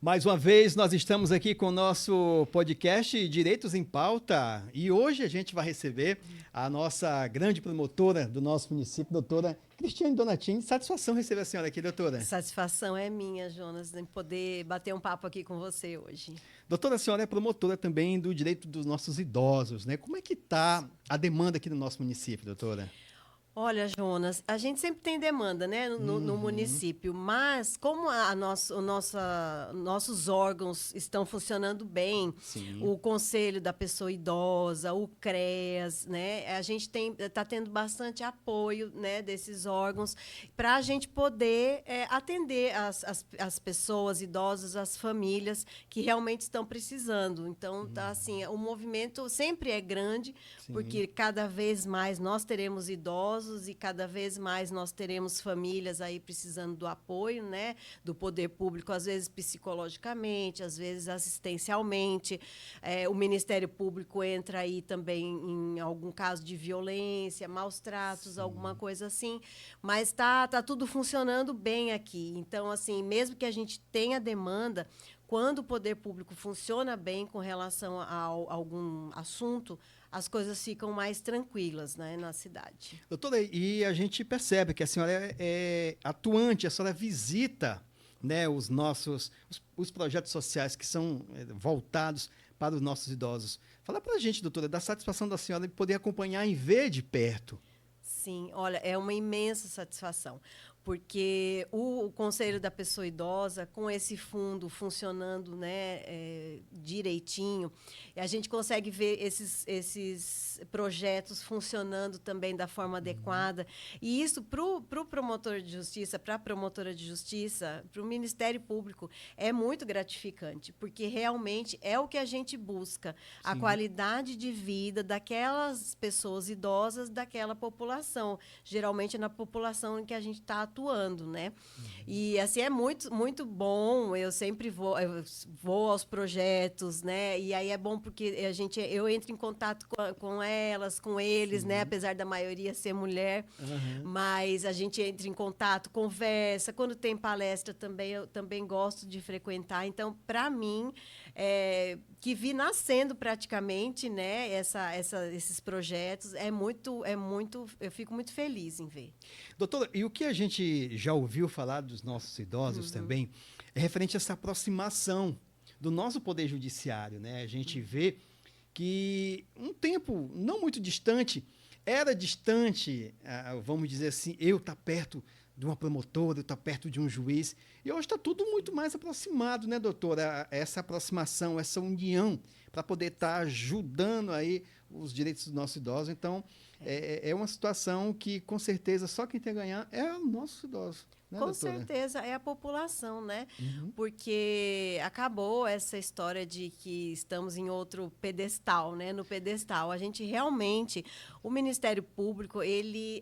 Mais uma vez, nós estamos aqui com o nosso podcast Direitos em Pauta e hoje a gente vai receber a nossa grande promotora do nosso município, doutora Cristiane Donatini. Satisfação receber a senhora aqui, doutora. Satisfação é minha, Jonas, em poder bater um papo aqui com você hoje. Doutora, a senhora é promotora também do direito dos nossos idosos, né? Como é que está a demanda aqui no nosso município, doutora? Olha, Jonas, a gente sempre tem demanda, né, no município, mas como nossos órgãos estão funcionando bem, Sim. o Conselho da Pessoa Idosa, o CREAS, né, a gente está tendo bastante apoio, né, desses órgãos para a gente poder atender as pessoas idosas, as famílias que realmente estão precisando. Então, tá, assim, o movimento sempre é grande, Sim. porque cada vez mais nós teremos idosos e cada vez mais nós teremos famílias aí precisando do apoio, né, do poder público, às vezes psicologicamente, às vezes assistencialmente. O Ministério Público entra aí também em algum caso de violência, maus tratos, Sim. alguma coisa assim, mas tá tudo funcionando bem aqui. Então, assim, mesmo que a gente tenha demanda, quando o poder público funciona bem com relação a algum assunto, as coisas ficam mais tranquilas, né, na cidade. Doutora, e a gente percebe que a senhora é atuante, a senhora visita, né, os projetos sociais que são voltados para os nossos idosos. Fala para a gente, doutora, da satisfação da senhora de poder acompanhar e ver de perto. Sim, olha, é uma imensa satisfação, porque o Conselho da Pessoa Idosa, com esse fundo funcionando, né, direitinho, a gente consegue ver esses projetos funcionando também da forma adequada. E isso, para o promotor de justiça, para a promotora de justiça, para o Ministério Público, é muito gratificante, porque realmente é o que a gente busca, a qualidade de vida daquelas pessoas idosas, daquela população, geralmente na população em que a gente está atuando, né? E assim é muito muito bom. Eu sempre vou aos projetos, né? E aí é bom porque eu entro em contato com elas, com eles, né? Apesar da maioria ser mulher, mas a gente entra em contato, conversa. Quando tem palestra também, eu também gosto de frequentar. Então, para mim, que vi nascendo praticamente, né? Esses projetos eu fico muito feliz em ver. Doutora, e o que a gente já ouviu falar dos nossos idosos também é referente a essa aproximação do nosso poder judiciário, né? A gente vê que um tempo não muito distante, era distante, vamos dizer assim, eu estar perto de uma promotora, eu estar perto de um juiz, e hoje está tudo muito mais aproximado, né, doutora? Essa aproximação, essa união para poder estar ajudando aí os direitos dos nossos idosos. Então, é uma situação que, com certeza, só quem tem a ganhar é o nosso idoso. Né, Com doutora? certeza, é a população, né? Porque acabou essa história de que estamos em outro pedestal, né? No pedestal. A gente realmente, o Ministério Público, ele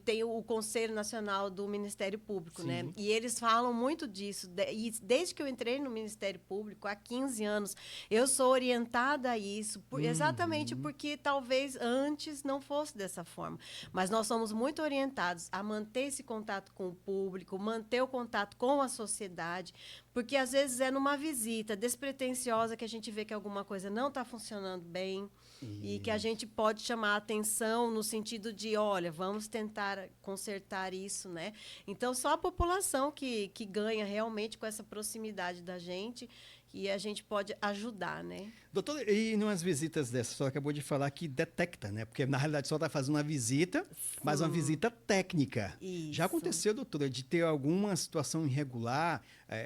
tem o Conselho Nacional do Ministério Público, né? E eles falam muito disso. E desde que eu entrei no Ministério Público, há 15 anos, eu sou orientada a isso, exatamente porque talvez antes não fosse dessa forma. Mas nós somos muito orientados a manter esse contato com o público, manter o contato com a sociedade, porque às vezes é numa visita despretensiosa que a gente vê que alguma coisa não está funcionando bem e que a gente pode chamar a atenção no sentido de, olha, vamos tentar consertar isso, né? Então, só a população que ganha realmente com essa proximidade da gente e a gente pode ajudar, né? Doutora, e nas visitas dessas, a senhora acabou de falar que detecta, né? Porque, na realidade, a senhora está fazendo uma visita, mas uma visita técnica. Isso. Já aconteceu, doutora, de ter alguma situação irregular,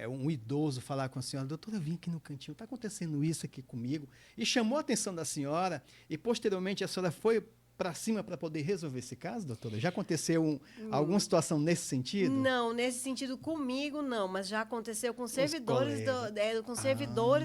um idoso falar com a senhora, doutora, eu vim aqui no cantinho, está acontecendo isso aqui comigo, e chamou a atenção da senhora, e posteriormente a senhora foi para cima para poder resolver esse caso, doutora? Já aconteceu alguma situação nesse sentido? Não, nesse sentido comigo não, mas já aconteceu com servidores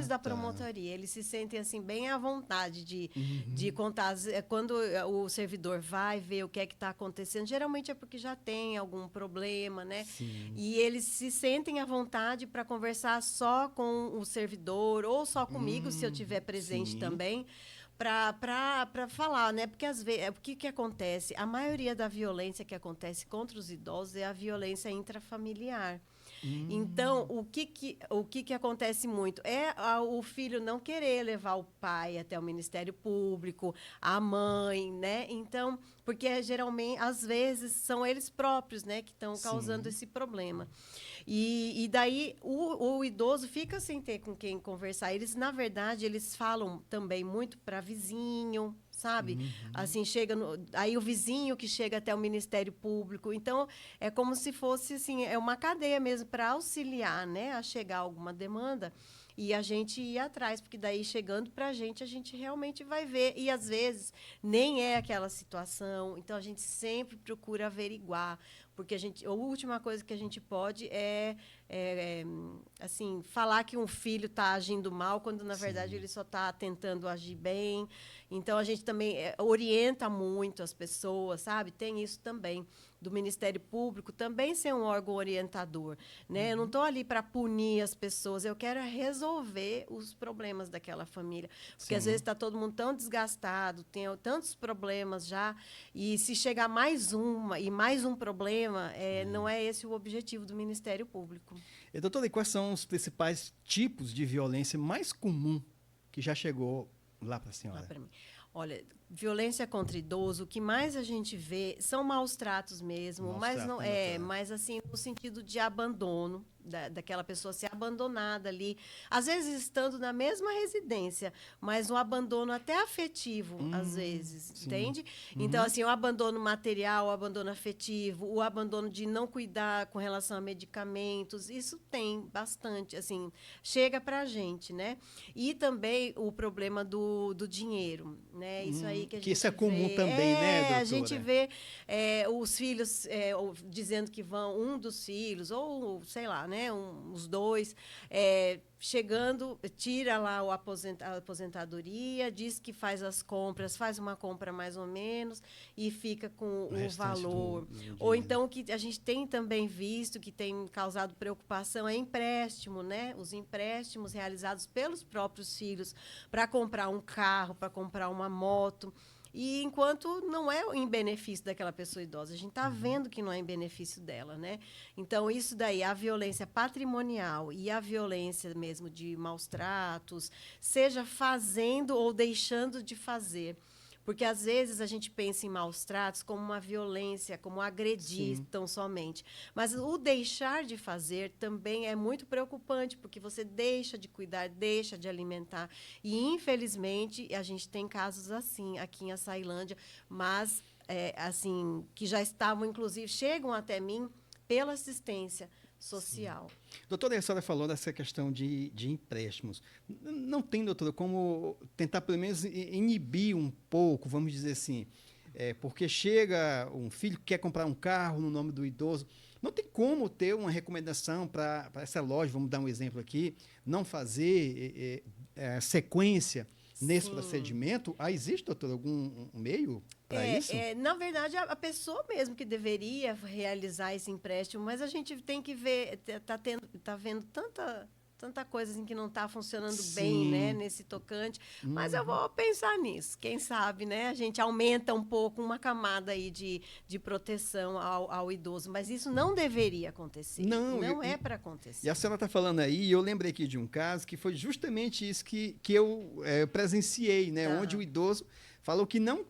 da promotoria. Eles se sentem assim bem à vontade de contar. Quando o servidor vai ver o que é que está acontecendo, geralmente é porque já tem algum problema, né? Sim. E eles se sentem à vontade para conversar só com o servidor ou só comigo, se eu estiver presente também. Para falar, né? Porque às vezes, o que acontece? A maioria da violência que acontece contra os idosos é a violência intrafamiliar. Então, o que acontece muito? O filho não querer levar o pai até o Ministério Público, a mãe, né? Então, porque geralmente, às vezes, são eles próprios, né, que estão causando esse problema. E daí o idoso fica sem ter com quem conversar. Eles, na verdade, eles falam também muito para vizinho, sabe? Assim, aí o vizinho que chega até o Ministério Público. Então, é como se fosse assim, é uma cadeia mesmo para auxiliar, né, a chegar a alguma demanda e a gente ir atrás, porque daí chegando para a gente realmente vai ver. E às vezes nem é aquela situação. Então a gente sempre procura averiguar, porque a última coisa que a gente pode assim, falar que um filho está agindo mal, quando na verdade ele só está tentando agir bem. Então a gente também orienta muito as pessoas, sabe? Tem isso também do Ministério Público também ser um órgão orientador, né? Eu não estou ali para punir as pessoas, eu quero resolver os problemas daquela família, porque às vezes está todo mundo tão desgastado, tem tantos problemas já, e se chegar mais um problema, não é esse o objetivo do Ministério Público. E, doutora, e quais são os principais tipos de violência mais comum que já chegou lá para a senhora? Lá para mim. Olha, violência contra idoso, o que mais a gente vê são maus tratos mesmo, mas assim, no sentido de abandono, daquela pessoa ser abandonada ali, às vezes estando na mesma residência, mas um abandono até afetivo, às vezes, entende? Então, assim, o abandono material, o abandono afetivo, o abandono de não cuidar com relação a medicamentos, isso tem bastante, assim, chega pra gente, né? E também o problema do dinheiro, né? Isso aí que a gente isso é comum também, né, doutora? A gente vê os filhos dizendo que vão, um dos filhos, ou sei lá, né, os dois, chegando, tira lá a aposentadoria, diz que faz as compras, faz uma compra mais ou menos e fica com o valor. Ou então, o que a gente tem também visto, que tem causado preocupação, é empréstimo, né? Os empréstimos realizados pelos próprios filhos para comprar um carro, para comprar uma moto. E enquanto não é em benefício daquela pessoa idosa, a gente está vendo que não é em benefício dela, né? Então, isso daí, a violência patrimonial e a violência mesmo de maus tratos, seja fazendo ou deixando de fazer. Porque, às vezes, a gente pensa em maus tratos como uma violência, como agredir tão somente. Mas o deixar de fazer também é muito preocupante, porque você deixa de cuidar, deixa de alimentar. E, infelizmente, a gente tem casos assim aqui em Açailândia, mas, assim, que já estavam, inclusive, chegam até mim pela assistência social. Doutora, a senhora falou dessa questão de empréstimos. Não tem, doutora, como tentar, pelo menos, inibir um pouco, vamos dizer assim, porque chega um filho que quer comprar um carro no nome do idoso, não tem como ter uma recomendação para essa loja, vamos dar um exemplo aqui, não fazer sequência nesse procedimento. Existe, doutora, algum meio para isso? Na verdade, a pessoa mesmo que deveria realizar esse empréstimo, mas a gente tem que ver, tá vendo tanta coisa assim que não está funcionando bem, né, nesse tocante. Mas eu vou pensar nisso. Quem sabe, né, a gente aumenta um pouco uma camada aí de proteção ao idoso. Mas isso não deveria acontecer. Não é para acontecer. E a senhora está falando aí, e eu lembrei aqui de um caso que foi justamente isso que eu presenciei, né, onde o idoso falou que não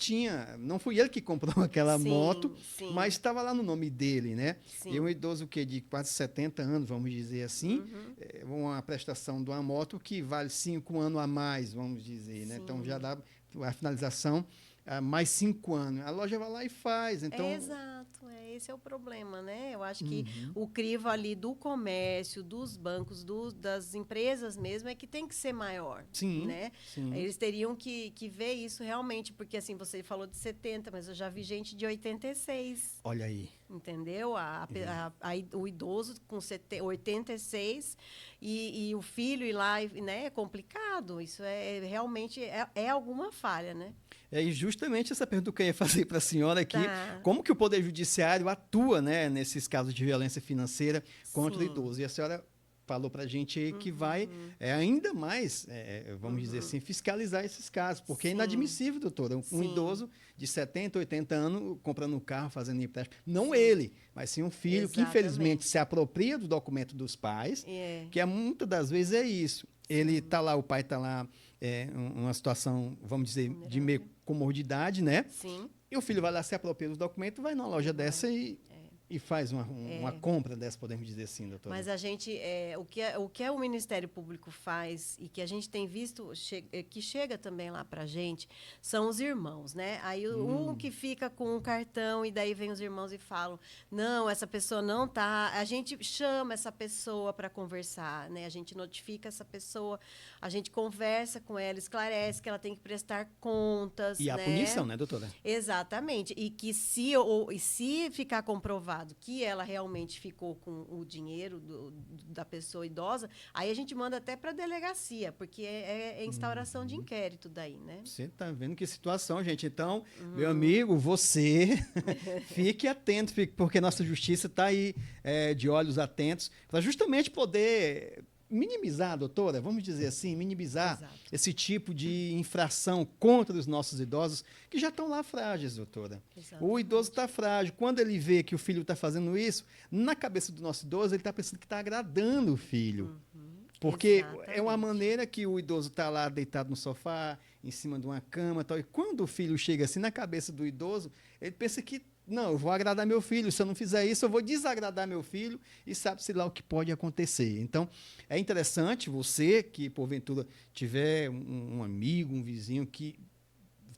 foi ele que comprou aquela moto, mas estava lá no nome dele, né? E um idoso de quase 70 anos, vamos dizer assim, uma prestação de uma moto que vale 5 anos a mais, vamos dizer, né? Então já dá a finalização mais 5 anos. A loja vai lá e faz. Então... Exato, esse é o problema, né? Eu acho que o crivo ali do comércio, dos bancos, das empresas mesmo, é que tem que ser maior, né? Eles teriam que ver isso realmente, porque assim, você falou de 70, mas eu já vi gente de 86. Olha aí. Entendeu? O idoso com 86 e o filho ir lá, né? É complicado. Isso realmente é alguma falha, né? E justamente essa pergunta que eu ia fazer para a senhora aqui, como que o Poder Judiciário atua, né, nesses casos de violência financeira contra o idoso? E a senhora falou para a gente aí que vai ainda mais, vamos dizer assim, fiscalizar esses casos, porque é inadmissível, doutora, um idoso de 70, 80 anos comprando um carro, fazendo empréstimo. Não ele, mas sim um filho que, infelizmente, se apropria do documento dos pais, que muitas das vezes é isso. Ele está lá, o pai está lá, uma situação, vamos dizer, de meio comodidade, né? Sim. E o filho vai lá, se apropria do documento, vai numa loja dessa e faz uma compra dessa, podemos dizer assim, doutora. Mas a gente, o que o Ministério Público faz e que a gente tem visto, que chega também lá para a gente, são os irmãos, né? Aí um que fica com um cartão e daí vem os irmãos e falam, não, essa pessoa não tá. A gente chama essa pessoa para conversar, né? A gente notifica essa pessoa, a gente conversa com ela, esclarece que ela tem que prestar contas, e a punição, né, doutora? Exatamente. E que se ficar comprovado que ela realmente ficou com o dinheiro da pessoa idosa, aí a gente manda até para a delegacia, porque é instauração de inquérito daí, né? Você está vendo que situação, gente. Então, meu amigo, você fique atento, porque nossa justiça está aí de olhos atentos para justamente poder minimizar, doutora, vamos dizer assim, minimizar esse tipo de infração contra os nossos idosos que já estão lá frágeis, doutora. Exatamente. O idoso está frágil. Quando ele vê que o filho está fazendo isso, na cabeça do nosso idoso, ele está pensando que está agradando o filho. Porque é uma maneira que o idoso está lá deitado no sofá, em cima de uma cama, tal, e quando o filho chega assim na cabeça do idoso, ele pensa que não, eu vou agradar meu filho, se eu não fizer isso, eu vou desagradar meu filho, e sabe-se lá o que pode acontecer. Então, é interessante você que, porventura, tiver um amigo, um vizinho que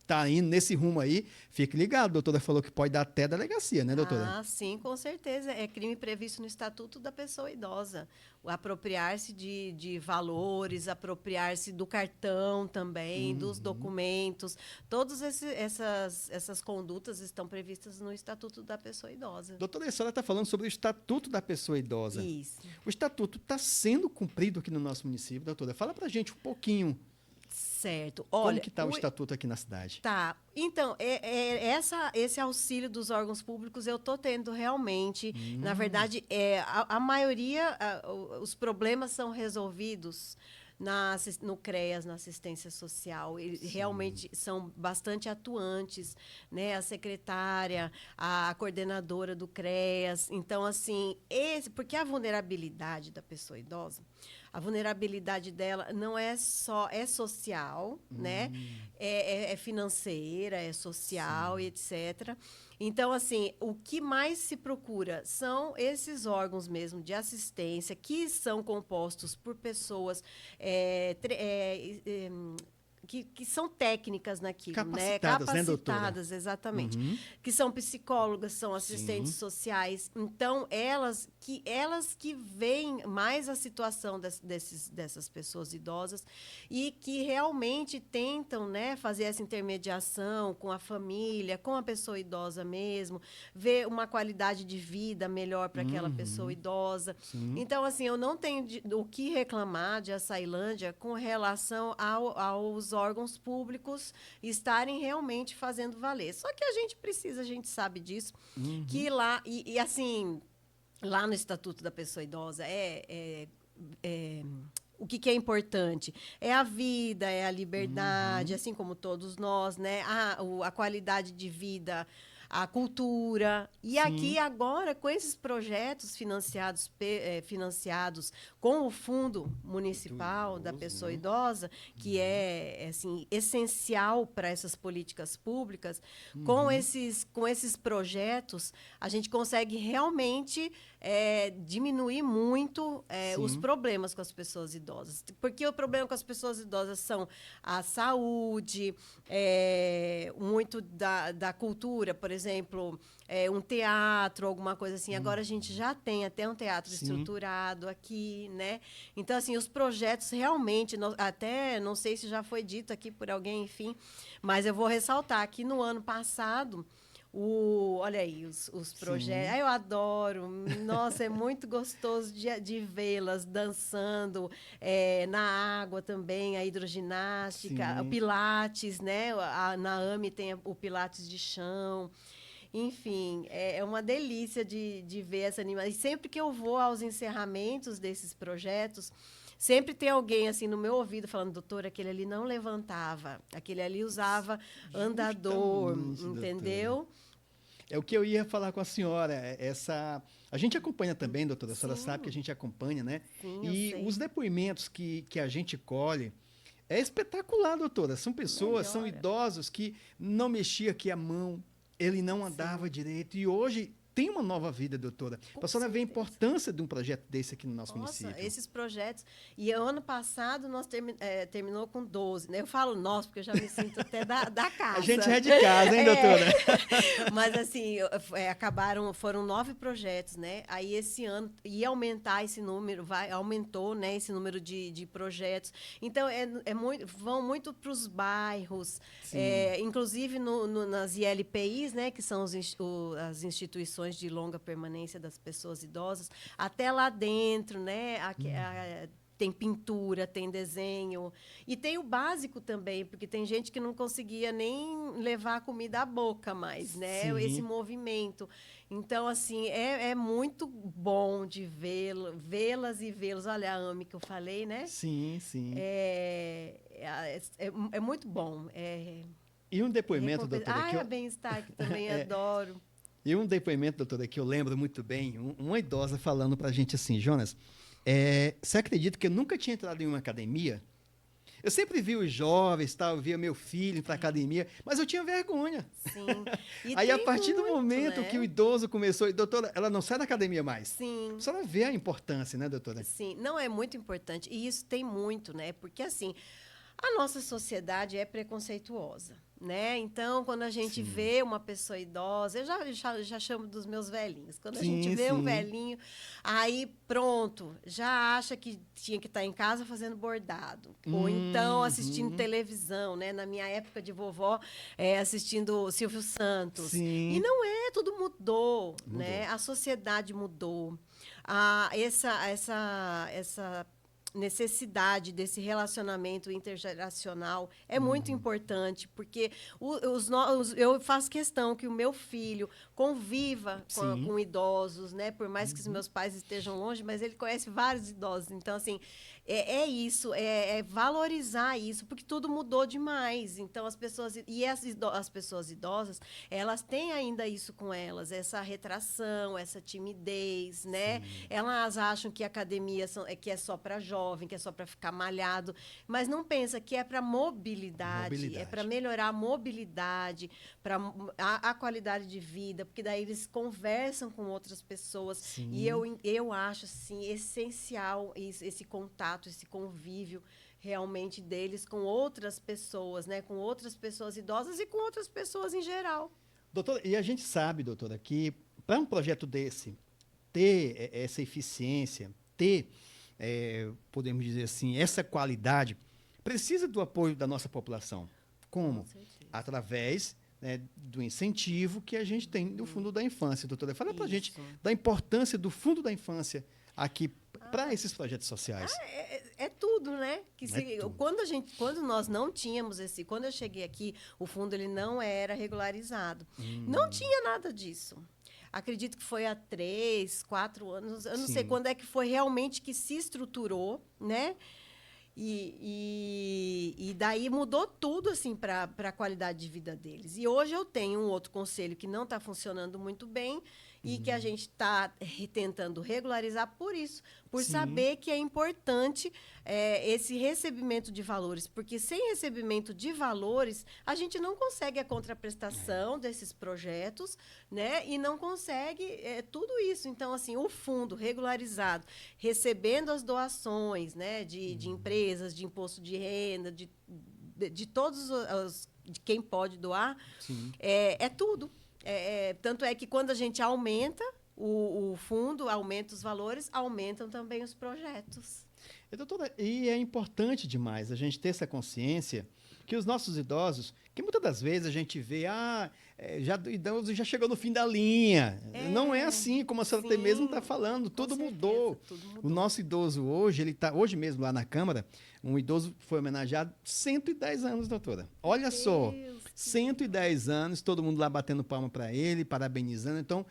está indo nesse rumo aí, fique ligado. A doutora falou que pode dar até delegacia, né, doutora? Ah, sim, com certeza. É crime previsto no Estatuto da Pessoa Idosa. O apropriar-se de valores, apropriar-se do cartão também, dos documentos. Todas essas condutas estão previstas no Estatuto da Pessoa Idosa. Doutora, a senhora está falando sobre o Estatuto da Pessoa Idosa. Isso. O Estatuto está sendo cumprido aqui no nosso município, doutora? Fala para a gente um pouquinho. Certo. Olha, como que está o estatuto aqui na cidade? Tá. Então, esse auxílio dos órgãos públicos eu estou tendo realmente. Na verdade, a maioria, os problemas são resolvidos no CREAS, na assistência social. Eles realmente são bastante atuantes, né? A secretária, a coordenadora do CREAS. Então, assim, porque a vulnerabilidade da pessoa idosa, a vulnerabilidade dela não é só social, né? É financeira, é social, etc. Então, assim, o que mais se procura são esses órgãos mesmo de assistência que são compostos por pessoas que são técnicas naquilo, capacitadas, né? Né, doutora? Capacitadas, exatamente. Que são psicólogas, são assistentes sociais. Então, elas que veem mais a situação dessas pessoas idosas e que realmente tentam, né, fazer essa intermediação com a família, com a pessoa idosa mesmo, ver uma qualidade de vida melhor para aquela pessoa idosa. Então, assim, eu não tenho o que reclamar de Açailândia com relação aos órgãos públicos estarem realmente fazendo valer. Só que a gente sabe disso, que lá, assim, lá no Estatuto da Pessoa Idosa o que é importante? É a vida, é a liberdade, assim como todos nós, né? A qualidade de vida, a cultura. E aqui, agora, com esses projetos financiados com o Fundo Municipal da Pessoa Idosa, que é assim, essencial para essas políticas públicas, com esses projetos, a gente consegue realmente diminuir muito os problemas com as pessoas idosas. Porque o problema com as pessoas idosas são a saúde, muito da cultura, por exemplo, um teatro, alguma coisa assim. Agora a gente já tem até um teatro estruturado aqui, né? Então, assim, os projetos realmente, até não sei se já foi dito aqui por alguém, enfim, mas eu vou ressaltar que no ano passado, olha aí, os projetos. Eu adoro. Nossa, é muito gostoso de vê-las dançando na água também, a hidroginástica, o pilates, né? Na AME tem o pilates de chão. Enfim, é uma delícia de ver essa animação. E sempre que eu vou aos encerramentos desses projetos, sempre tem alguém assim no meu ouvido falando, doutora, aquele ali não levantava, aquele ali usava andador, Justamente, doutora. entendeu? É o que eu ia falar com a senhora. A gente acompanha também, doutora. A senhora sabe que a Sim, gente acompanha, né? sim, eu E os sei. depoimentos que a gente colhe é espetacular, doutora. São pessoas, são Melhora. idosos que não mexia aqui a mão, ele não andava Sim, direito e hoje tem uma nova vida, doutora. com A senhora vê a certeza. importância de um projeto desse aqui no nosso Nossa, município. esses projetos. E ano passado nós terminou com 12, né? Eu falo nós, porque eu já me sinto até da A gente é casa. de casa, hein, É, doutora? mas assim, foram 9 projetos, né? Aí esse ano ia aumentar esse número, aumentou, né, esse número de projetos. Então, vão muito para os bairros, Sim. inclusive nas ILPIs, né, que são as instituições de longa permanência das pessoas idosas, até lá dentro, né? Tem pintura, tem desenho. E tem o básico também, porque tem gente que não conseguia nem levar a comida à boca mais, né? Esse Sim, movimento. Então, assim, é muito bom de vê-las e vê-los. Olha a AME que eu falei, né? sim, sim. É muito bom. E um depoimento, doutora, Ah, é a Bem-Estar, que também adoro. e um depoimento, doutora, que eu lembro muito bem, uma idosa falando pra gente assim, Jonas, você acredita que eu nunca tinha entrado em uma academia? Eu sempre vi os jovens, tal, eu via meu filho ir para academia, mas eu tinha vergonha. Sim. E Aí, a tem partir do muito, momento que o né? idoso começou, e, doutora, ela não sai da academia mais. A Sim. senhora vê a importância, né, doutora? Sim, não é muito importante. E isso tem muito, né? Porque, assim, a nossa sociedade é preconceituosa, né? Então, quando a gente Sim. vê uma pessoa idosa, eu já chamo dos meus velhinhos. Quando a gente Sim, vê um sim. velhinho, aí pronto, já acha que tinha que estar em casa fazendo bordado. Ou então assistindo Uhum. televisão, né? Na minha época de vovó, assistindo Silvio Santos. E Sim. não é, tudo mudou, Mudou. né? A sociedade mudou. Essa necessidade desse relacionamento intergeracional é muito Uhum. importante, porque eu faço questão que o meu filho conviva Sim. com idosos, né? Por mais que os Uhum. meus pais estejam longe, mas ele conhece vários idosos. Então, assim, isso, é valorizar isso, porque tudo mudou demais. Então, as pessoas idosas, elas têm ainda isso com elas, essa retração, essa timidez, né? Sim. Elas acham que a academia que é só para jovem, que é só para ficar malhado, mas não pensa que é para mobilidade, é para Mobilidade. melhorar a mobilidade, para a qualidade de vida, porque daí eles conversam com outras pessoas. E Sim. eu acho assim essencial esse contato, esse convívio realmente deles com outras pessoas, né? Com outras pessoas idosas e com outras pessoas em geral. Doutora, e a gente sabe, doutora, que para um projeto desse ter essa eficiência, ter, podemos dizer assim, essa qualidade, precisa do apoio da nossa população. Com Como? certeza. Através, né, do incentivo que a gente tem do Fundo da Infância. Doutora, fala para a gente Isso. da importância do Fundo da Infância aqui para esses projetos sociais. É tudo, né? É tudo. Quando nós não tínhamos quando eu cheguei aqui, o fundo ele não era regularizado. Não Hum, tinha nada disso. Acredito que foi há 3, 4 anos, eu não sei sim, quando é que foi realmente que se estruturou, né? E daí mudou tudo assim para a qualidade de vida deles. E hoje eu tenho um outro conselho que não está funcionando muito bem e que a gente está tentando regularizar por isso, por sim, saber que é importante esse recebimento de valores, porque sem recebimento de valores a gente não consegue a contraprestação desses projetos, né? E não consegue tudo isso. Então, assim, o fundo regularizado, recebendo as doações, né? De empresas, de imposto de renda, de todos de quem pode doar, sim. é tudo. Tanto é que quando a gente aumenta o fundo, aumenta os valores, aumentam também os projetos. Doutora, e é importante demais a gente ter essa consciência que os nossos idosos, que muitas das vezes a gente vê, o idoso já chegou no fim da linha. Não é assim, como a senhora até mesmo está falando, tudo mudou. Tudo mudou. O nosso idoso hoje, ele está, hoje mesmo lá na Câmara, um idoso foi homenageado 110 anos, doutora. Olha só, 110 anos, todo mundo lá batendo palma para ele, parabenizando. Então,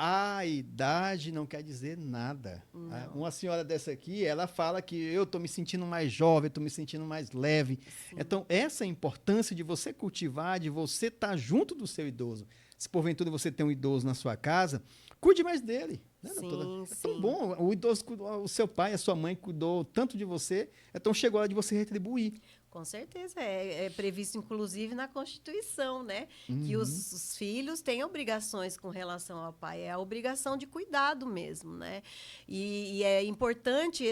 a idade não quer dizer nada. Não. Uma senhora dessa aqui, ela fala que eu estou me sentindo mais jovem, estou me sentindo mais leve. Sim. Então, essa importância de você cultivar, de você estar junto do seu idoso. Se porventura você tem um idoso na sua casa, cuide mais dele. Né, doutora? É tão bom. O idoso, o seu pai, a sua mãe cuidou tanto de você, então chegou a hora de você retribuir. Com certeza, é previsto inclusive na Constituição, né? Que os filhos têm obrigações com relação ao pai, é a obrigação de cuidado mesmo, né? E é importante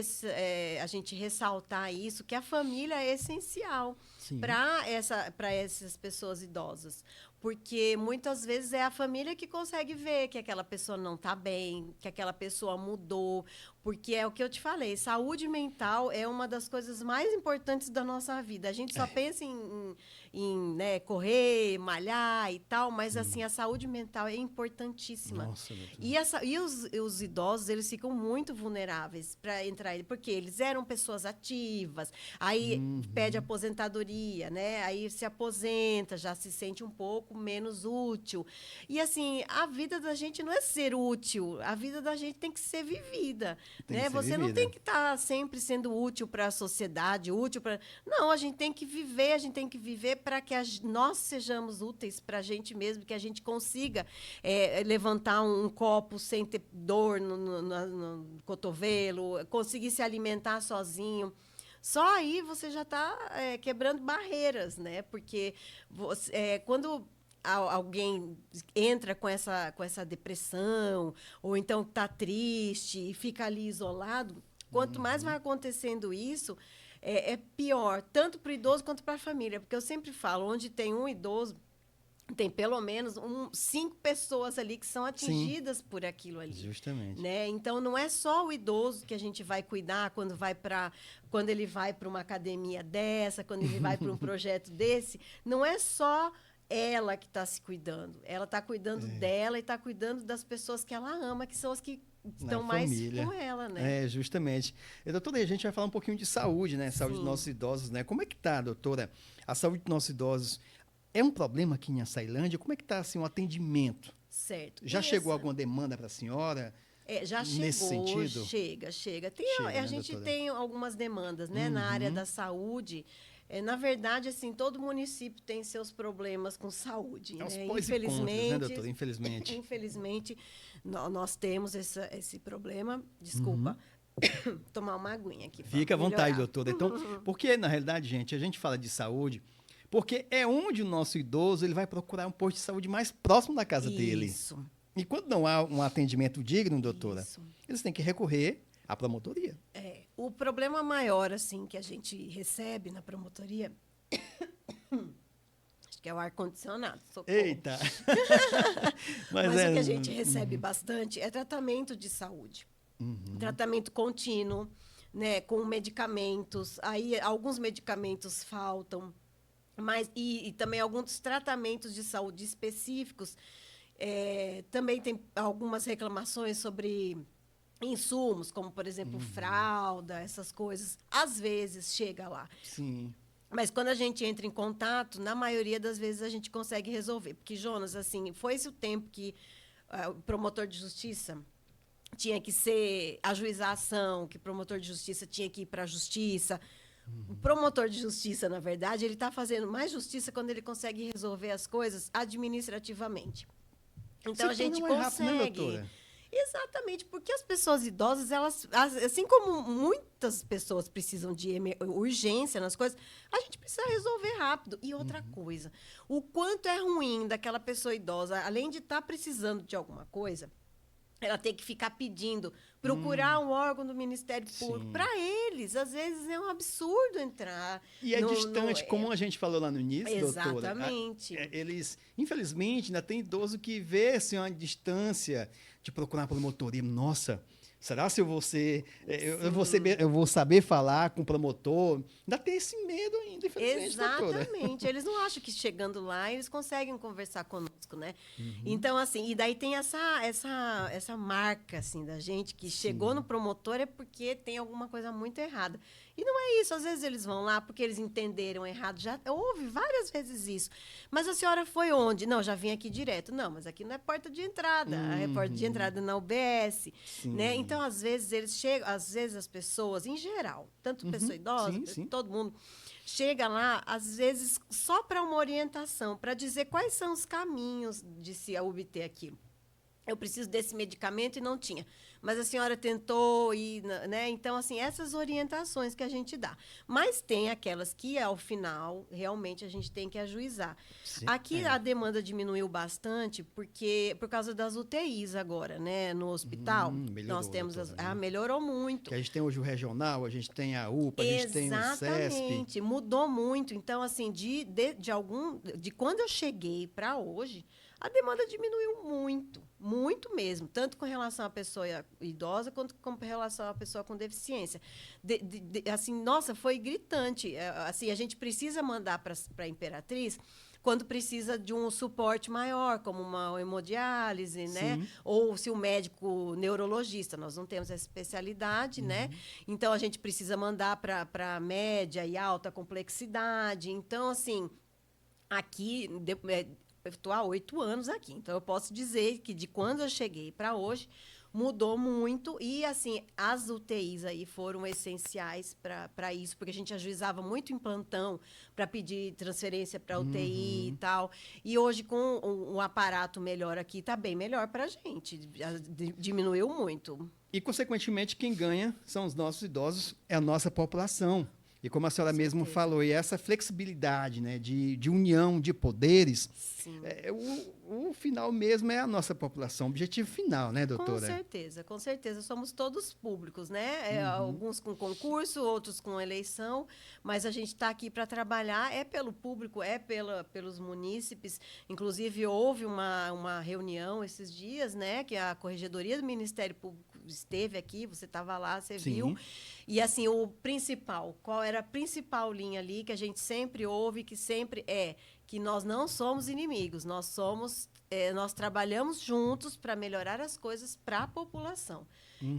a gente ressaltar isso, que a família é essencial para essas pessoas idosas. Porque muitas vezes é a família que consegue ver que aquela pessoa não está bem, que aquela pessoa mudou. Porque é o que eu te falei, saúde mental é uma das coisas mais importantes da nossa vida. A gente só pensa em né, correr, malhar e tal, mas assim, a saúde mental é importantíssima. Nossa, e os idosos, eles ficam muito vulneráveis para entrar, porque eles eram pessoas ativas, aí pede aposentadoria, né? Aí se aposenta, já se sente um pouco menos útil. E assim, a vida da gente não é ser útil, a vida da gente tem que ser vivida. Né? Você não tem que estar sempre sendo útil para a sociedade, útil para... Não, a gente tem que viver para que nós sejamos úteis para a gente mesmo, que a gente consiga levantar um copo sem ter dor no cotovelo, conseguir se alimentar sozinho. Só aí você já está quebrando barreiras, né? Porque quando alguém entra com essa depressão, ou então está triste e fica ali isolado, quanto mais vai acontecendo isso, é pior, tanto para o idoso quanto para a família. Porque eu sempre falo, onde tem um idoso, tem pelo menos 5 pessoas ali que são atingidas por aquilo ali. Justamente. Né? Então, não é só o idoso que a gente vai cuidar quando ele vai para uma academia dessa, quando ele vai para um projeto desse. Não é só ela que está se cuidando. Ela está cuidando dela e está cuidando das pessoas que ela ama, que são as que estão mais com ela, né? Justamente. E, doutora, a gente vai falar um pouquinho de saúde, né? Saúde dos nossos idosos, né? Como é que tá, doutora? A saúde dos nossos idosos é um problema aqui em Açailândia? Como é que está assim, o atendimento? Certo. Já chegou alguma demanda para a senhora? Já chegou, nesse sentido? Chega. A gente tem algumas demandas, né? Na área da saúde. Na verdade, assim, todo município tem seus problemas com saúde. É os né? pós e contras, né, doutora? Infelizmente. Infelizmente, nós temos esse problema. Desculpa. Tomar uma aguinha aqui. Fica à vontade, doutora. Então, porque, na realidade, gente, a gente fala de saúde porque é onde o nosso idoso ele vai procurar um posto de saúde mais próximo da casa dele. Isso. E quando não há um atendimento digno, doutora, eles têm que recorrer à promotoria. O problema maior, assim, que a gente recebe na promotoria, acho que é o ar-condicionado, socorro. Eita! Mas o que a gente recebe bastante é tratamento de saúde. Tratamento contínuo, né, com medicamentos. Aí, alguns medicamentos faltam, e também alguns tratamentos de saúde específicos. Também tem algumas reclamações sobre insumos, como, por exemplo, fralda, essas coisas. Às vezes chega lá. Sim. Mas quando a gente entra em contato, na maioria das vezes a gente consegue resolver. Porque, Jonas, assim, foi esse o tempo que o promotor de justiça tinha que ajuizar a ação, que o promotor de justiça tinha que ir para a justiça. O promotor de justiça, na verdade, ele está fazendo mais justiça quando ele consegue resolver as coisas administrativamente. Então, a gente consegue... rápido, né, doutora? Exatamente, porque as pessoas idosas, elas, assim como muitas pessoas precisam de urgência nas coisas, a gente precisa resolver rápido. E outra coisa, o quanto é ruim daquela pessoa idosa, além de estar precisando de alguma coisa, ela tem que ficar pedindo, procurar um órgão do Ministério Público. Para eles, às vezes, é um absurdo entrar. E é distante, como a gente falou lá no início, doutora. Exatamente. Eles, infelizmente, ainda tem idoso que vê assim, uma distância de procurar uma promotoria. Nossa, Será se eu vou saber falar com o promotor? Ainda tem esse medo ainda, infelizmente, doutora. Exatamente. Eles não acham que chegando lá eles conseguem conversar conosco, né? Então, assim, e daí tem essa marca, assim, da gente que chegou no promotor é porque tem alguma coisa muito errada. E não é isso. Às vezes eles vão lá porque eles entenderam errado. Já houve várias vezes isso. Mas a senhora foi onde? Não, já vim aqui direto. Não, mas aqui não é porta de entrada. A porta de entrada é na UBS, né? Então, às vezes eles chegam, às vezes as pessoas, em geral, tanto pessoa idosa, todo mundo chega lá, às vezes só para uma orientação, para dizer quais são os caminhos de se obter aquilo. Eu preciso desse medicamento e não tinha. Mas a senhora tentou, né? Então, assim, essas orientações que a gente dá. Mas tem aquelas que, ao final, realmente a gente tem que ajuizar. Aqui a demanda diminuiu bastante por causa das UTIs agora, né? No hospital. Nós temos melhorou muito. Que a gente tem hoje o regional, a gente tem a UPA, a gente tem o CESP. Exatamente, mudou muito. Então, assim, de quando eu cheguei para hoje, a demanda diminuiu muito, muito mesmo, tanto com relação à pessoa idosa quanto com relação à pessoa com deficiência. Assim, nossa, foi gritante. Assim, a gente precisa mandar para a Imperatriz quando precisa de um suporte maior, como uma hemodiálise, né? Ou se o médico neurologista, nós não temos essa especialidade, né? Então, a gente precisa mandar para média e alta complexidade. Então, assim, aqui... Eu estou há 8 anos aqui, então eu posso dizer que de quando eu cheguei para hoje mudou muito e assim as UTIs aí foram essenciais para isso, porque a gente ajuizava muito em plantão para pedir transferência para UTI e tal. E hoje com um aparato melhor aqui está bem melhor para a gente, diminuiu muito. E consequentemente quem ganha são os nossos idosos, é a nossa população. E como a senhora mesmo falou, e essa flexibilidade, né, de união de poderes, o final mesmo é a nossa população, o objetivo final, né, doutora? Com certeza. Somos todos públicos, né? Alguns com concurso, outros com eleição, mas a gente está aqui para trabalhar, pelo público, pelos munícipes. Inclusive, houve uma reunião esses dias, né, que a Corregedoria do Ministério Público esteve aqui, você estava lá, você viu. E, assim, qual era a principal linha ali que a gente sempre ouve, que sempre que nós não somos inimigos, nós trabalhamos juntos para melhorar as coisas para a população.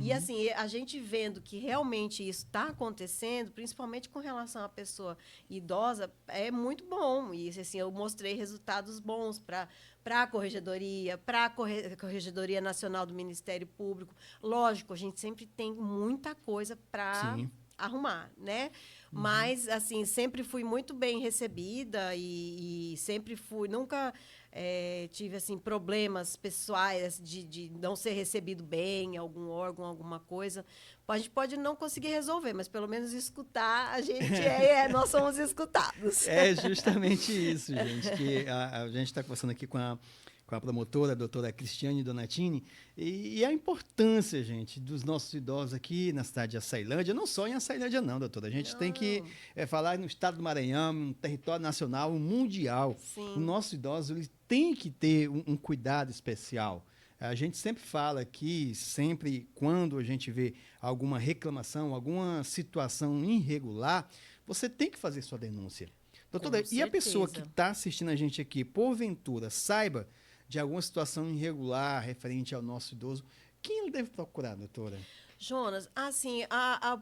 E, assim, a gente vendo que realmente isso está acontecendo, principalmente com relação à pessoa idosa, é muito bom. E, assim, eu mostrei resultados bons para a Corregedoria, para a Corregedoria Nacional do Ministério Público. Lógico, a gente sempre tem muita coisa para arrumar, né? Mas, assim, sempre fui muito bem recebida e sempre nunca tive, assim, problemas pessoais de não ser recebido bem em algum órgão, alguma coisa. A gente pode não conseguir resolver, mas pelo menos escutar, a gente nós somos escutados. É justamente isso, gente, que a gente está conversando aqui com a promotora, a doutora Cristiane Donatini, e a importância, gente, dos nossos idosos aqui na cidade de Açailândia, não só em Açailândia não, doutora, a gente tem que falar no estado do Maranhão, um território nacional, um mundial. O nosso idoso ele tem que ter um cuidado especial. A gente sempre fala aqui, sempre quando a gente vê alguma reclamação, alguma situação irregular, você tem que fazer sua denúncia. Doutora, e a pessoa que está assistindo a gente aqui, porventura, saiba de alguma situação irregular referente ao nosso idoso, quem ele deve procurar, doutora? Jonas, assim,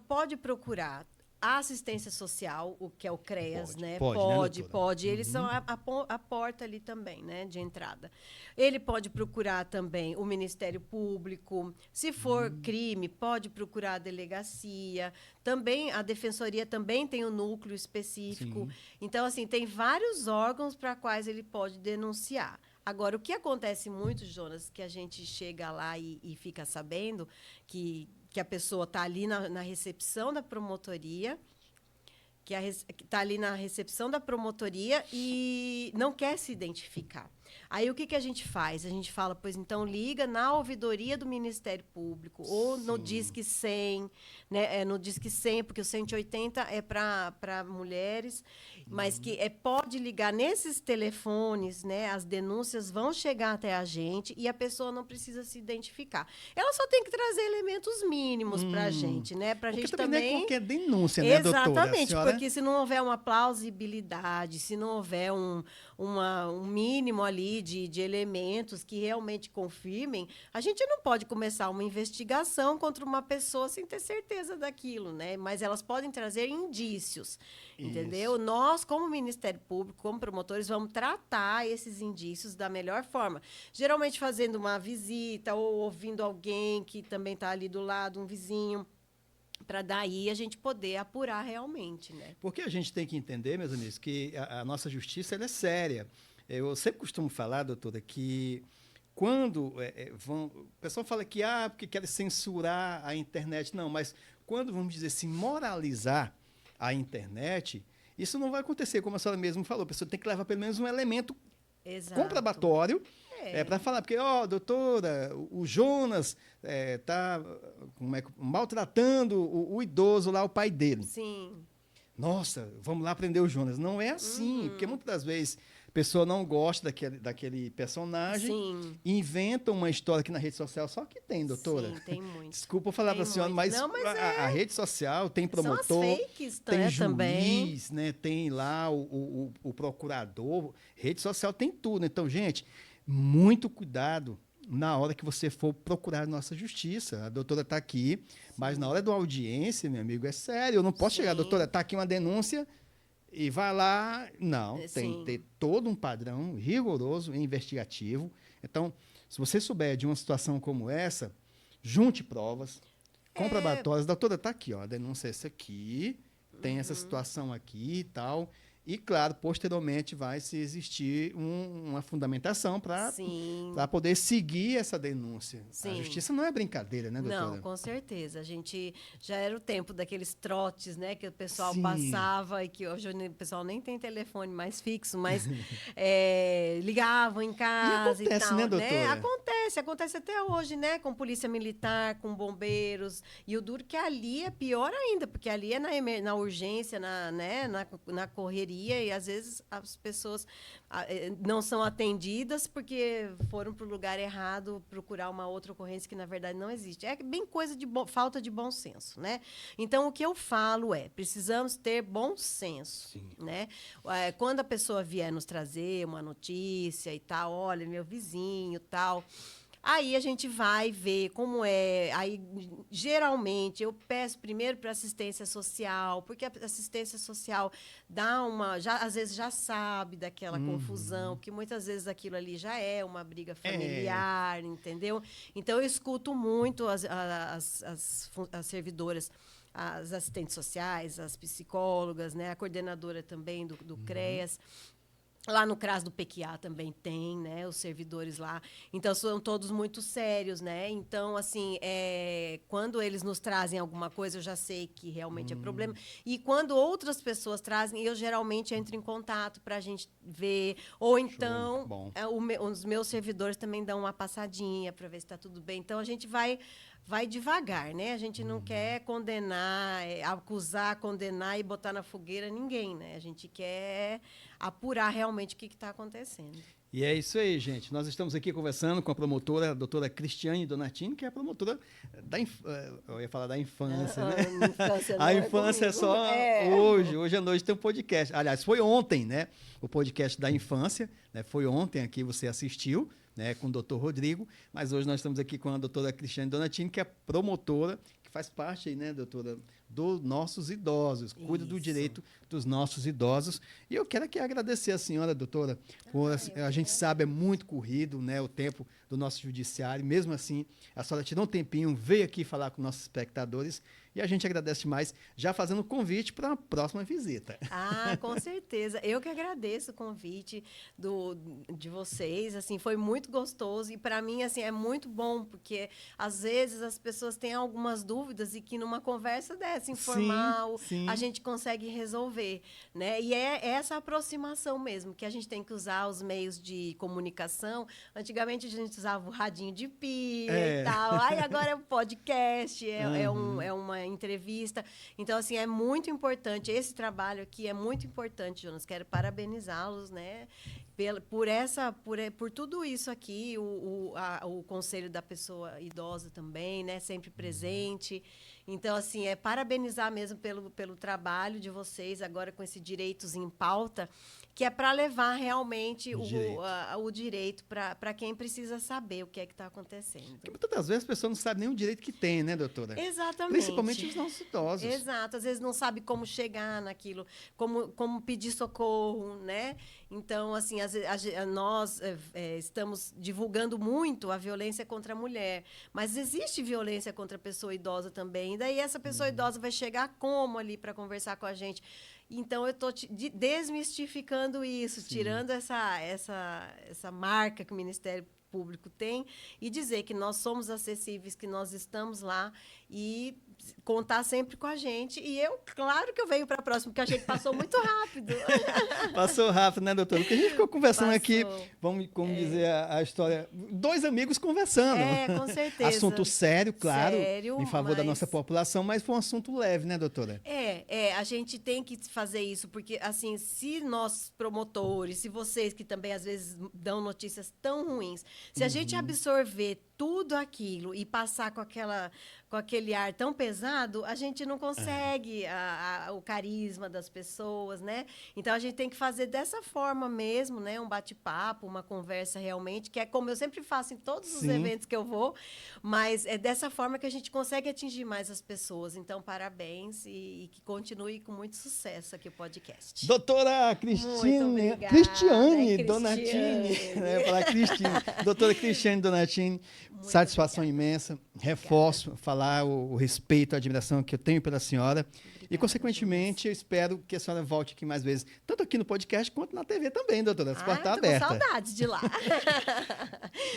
pode procurar a assistência social, o que é o CREAS, né? Pode. Eles são a porta ali também, né, de entrada. Ele pode procurar também o Ministério Público. Se for crime, pode procurar a delegacia. Também a Defensoria também tem um núcleo específico. Então, assim, tem vários órgãos para quais ele pode denunciar. Agora, o que acontece muito, Jonas, que a gente chega lá e fica sabendo que a pessoa está ali na recepção da promotoria, e não quer se identificar. Aí o que a gente faz? A gente fala, pois então liga na ouvidoria do Ministério Público ou no Sim. Disque 100, né? No Disque 100, porque o 180 é para mulheres, mas que pode ligar nesses telefones, né? As denúncias vão chegar até a gente e a pessoa não precisa se identificar. Ela só tem que trazer elementos mínimos para a gente, né? Para a Porque gente também não é também... qualquer denúncia, né, doutora? Exatamente, Senhora... porque se não houver uma plausibilidade, se não houver um mínimo ali de elementos que realmente confirmem, a gente não pode começar uma investigação contra uma pessoa sem ter certeza daquilo, né? Mas elas podem trazer indícios, entendeu? Nós, como Ministério Público, como promotores, vamos tratar esses indícios da melhor forma. Geralmente fazendo uma visita ou ouvindo alguém que também está ali do lado, um vizinho, para daí a gente poder apurar realmente, né? Porque a gente tem que entender, meus amigos, que a nossa justiça ela é séria. Eu sempre costumo falar, doutora, que quando o pessoal fala que porque quer censurar a internet. Não, mas quando, vamos dizer assim, moralizar a internet, isso não vai acontecer, como a senhora mesmo falou. A pessoa tem que levar pelo menos um elemento comprobatório para falar, porque, doutora, o Jonas está maltratando o idoso lá, o pai dele. Sim. Nossa, vamos lá prender o Jonas. Não é assim, porque muitas das vezes a pessoa não gosta daquele personagem, inventa uma história aqui na rede social, só que tem, doutora. Sim, tem muito. Desculpa falar para a senhora, mas, a rede social tem promotor, são as fakes, tem juiz, também. né, tem lá o procurador, rede social tem tudo. Então, gente, muito cuidado na hora que você for procurar nossa justiça. A doutora está aqui, mas na hora da audiência, meu amigo, é sério. Eu não posso chegar, doutora, está aqui uma denúncia e vai lá. Não, tem que ter todo um padrão rigoroso e investigativo. Então, se você souber de uma situação como essa, junte provas comprobatórias. Doutora, está aqui, a denúncia é essa aqui, tem essa situação aqui e tal. E, claro, posteriormente vai se existir uma fundamentação para poder seguir essa denúncia. Sim. A justiça não é brincadeira, né, doutora? Não, com certeza. A gente já era o tempo daqueles trotes, né, que o pessoal passava e que hoje o pessoal nem tem telefone mais fixo, mas ligavam em casa e acontece, tal. Né, doutora? Acontece até hoje, né, com polícia militar, com bombeiros. E o duro que ali é pior ainda, porque ali é na urgência, na correria. E às vezes as pessoas não são atendidas porque foram para o lugar errado procurar uma outra ocorrência que na verdade não existe. É bem coisa de falta de bom senso, né? Então o que eu falo precisamos ter bom senso, né? Quando a pessoa vier nos trazer uma notícia e tal, olha, meu vizinho, tal, aí a gente vai ver como é. Aí, geralmente, eu peço primeiro para assistência social, porque a assistência social dá às vezes já sabe daquela confusão, porque muitas vezes aquilo ali já é uma briga familiar, entendeu? Então, eu escuto muito as servidoras, as assistentes sociais, as psicólogas, né? A coordenadora também do CREAS. Lá no CRAS do PQA também tem, né, os servidores lá. Então, são todos muito sérios, né? Então, assim, quando eles nos trazem alguma coisa, eu já sei que realmente é problema. E quando outras pessoas trazem, eu geralmente entro em contato para a gente ver. Ou então, os meus servidores também dão uma passadinha para ver se está tudo bem. Então, a gente vai devagar, né? A gente não quer condenar, acusar, condenar e botar na fogueira ninguém, né? A gente quer apurar realmente o que está acontecendo. E é isso aí, gente. Nós estamos aqui conversando com a promotora, a doutora Cristiane Donatini, que é a promotora eu ia falar da infância, né? A infância é só hoje. Hoje à noite tem um podcast. Aliás, foi ontem, né? O podcast da infância, né? Foi ontem aqui, você assistiu, né? Com o doutor Rodrigo. Mas hoje nós estamos aqui com a doutora Cristiane Donatini, que é promotora, que faz parte aí, né, doutora, dos nossos idosos, cuida do direito dos nossos idosos. E eu quero aqui agradecer a senhora, doutora, por a gente sabe, é muito corrido, né, o tempo do nosso judiciário. Mesmo assim, a senhora tirou um tempinho, veio aqui falar com nossos espectadores e a gente agradece mais, já fazendo o convite para a próxima visita. Com certeza. Eu que agradeço o convite de vocês, assim, foi muito gostoso e para mim, assim, é muito bom, porque às vezes as pessoas têm algumas dúvidas e que numa conversa dessa conversa informal, sim. a gente consegue resolver, né? E é essa aproximação mesmo, que a gente tem que usar os meios de comunicação. Antigamente a gente usava o radinho de pilha e tal. Aí agora é um podcast, é uma entrevista. Então, assim, é muito importante. Esse trabalho aqui é muito importante, Jonas. Quero parabenizá-los, né? Por tudo isso aqui, o Conselho da Pessoa Idosa também, né? Sempre presente. Então, assim, parabenizar mesmo pelo trabalho de vocês agora com esse Direitos em Pauta, que é para levar realmente o direito para quem precisa saber o que é que está acontecendo. Porque muitas das vezes a pessoa não sabe nem o direito que tem, né, doutora? Exatamente. Principalmente os nossos idosos. Exato. Às vezes não sabe como chegar naquilo, como pedir socorro, né? Então, assim, nós estamos divulgando muito a violência contra a mulher, mas existe violência contra a pessoa idosa também. E daí essa pessoa idosa vai chegar como ali para conversar com a gente? Então, eu estou desmistificando isso, tirando essa marca que o Ministério Público tem e dizer que nós somos acessíveis, que nós estamos lá e contar sempre com a gente. E claro que eu venho para a próxima, porque a gente passou muito rápido. Passou rápido, né, doutora? Porque a gente ficou conversando aqui, vamos dizer a história, dois amigos conversando. Com certeza. Assunto sério, claro, sério, em favor da nossa população, mas foi um assunto leve, né, doutora? A gente tem que fazer isso, porque, assim, se nós promotores, se vocês que também às vezes dão notícias tão ruins, se a gente absorver tudo aquilo e passar com aquele ar tão pesado, a gente não consegue o carisma das pessoas, né? Então, a gente tem que fazer dessa forma mesmo, né? Um bate-papo, uma conversa realmente, que é como eu sempre faço em todos os eventos que eu vou, mas é dessa forma que a gente consegue atingir mais as pessoas. Então, parabéns e que continue com muito sucesso aqui o podcast. Doutora Cristiane Donatini. Eu ia falar Cristiane. Doutora Cristiane Donatini, satisfação imensa. Reforço, falar o respeito, a admiração que eu tenho pela senhora. Obrigada, e, consequentemente, eu espero que a senhora volte aqui mais vezes, tanto aqui no podcast quanto na TV também, doutora. As portas abertas. Com saudades de lá.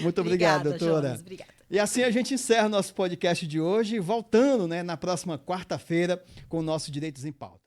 Muito obrigado, doutora. Jonas, obrigada. E assim a gente encerra o nosso podcast de hoje, voltando, né, na próxima quarta-feira com o nosso Direitos em Pauta.